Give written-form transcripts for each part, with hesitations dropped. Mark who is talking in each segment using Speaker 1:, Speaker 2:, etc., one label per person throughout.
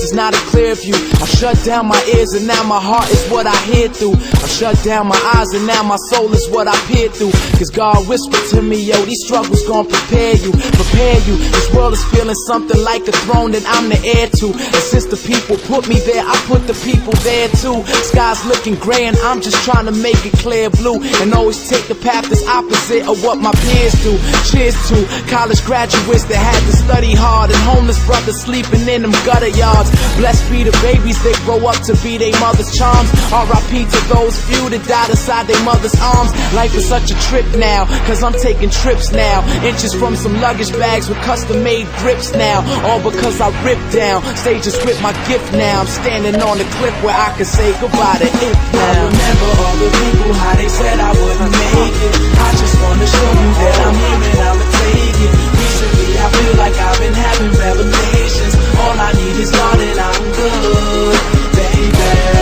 Speaker 1: is not a clear view. I shut down my ears and now my heart is what I hear through. I shut down my eyes and now my soul is what I peer through. Cause God whispered to me, yo, these struggles gon' prepare you. This world is feeling something like a throne that I'm the heir to. And since the people put me there, I put the people there too. Sky's looking gray and I'm just trying to make it clear blue. And always take the path that's opposite of what my peers do. Cheers to college graduates that had to study hard, and homeless brothers sleeping in them gutter yards. Blessed be the babies that grow up to be their mother's charms. R.I.P. to those few that died inside their mother's arms. Life is such a trip now, cause I'm taking trips now. Inches from some luggage bags with custom-made grips now. All because I ripped down stages with my gift now. I'm standing on the cliff where I can say goodbye to it now.
Speaker 2: I remember all the people, how they said I wouldn't make it. I just wanna show you that I'm here and I'ma take it. Recently I feel like I've been having revelations. All I need is God and I'm good, baby.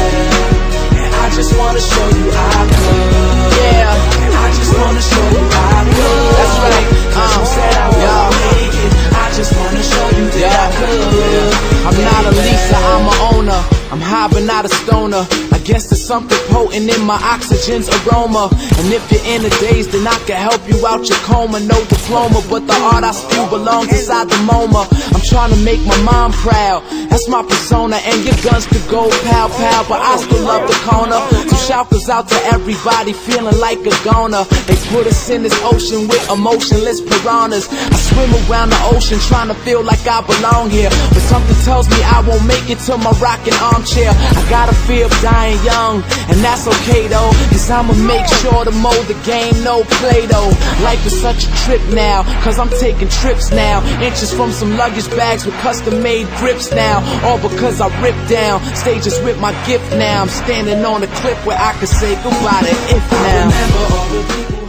Speaker 2: And I just wanna show you I could.
Speaker 1: Yeah,
Speaker 2: and I just wanna show you I could.
Speaker 1: that's right.
Speaker 2: Cause you said I wouldn't make it. I just wanna show you that I could.
Speaker 1: I'm not a leaser, I'm a owner. I'm high but not a stoner. I guess there's something potent in my oxygen's aroma. And if you're in a daze, then I can help you out your coma. No diploma, but the art I spew belongs inside the MoMA. I'm trying to make my mom proud, that's my persona. And your guns could go pow pow, but I still love the corner. So shout goes out to everybody feeling like a goner. They put us in this ocean with emotionless piranhas. I swim around the ocean trying to feel like I belong here, but something tells me I won't make it to my rocking armchair. I got a fear of dying young, and that's okay though, cause I'ma make sure to mold the game, no Play-Doh. Life is such a trip now, cause I'm taking trips now. Inches from some luggage bags with custom-made grips now. All because I ripped down stages with my gift now. I'm standing on a cliff where I can say goodbye to it now.
Speaker 2: Remember all the people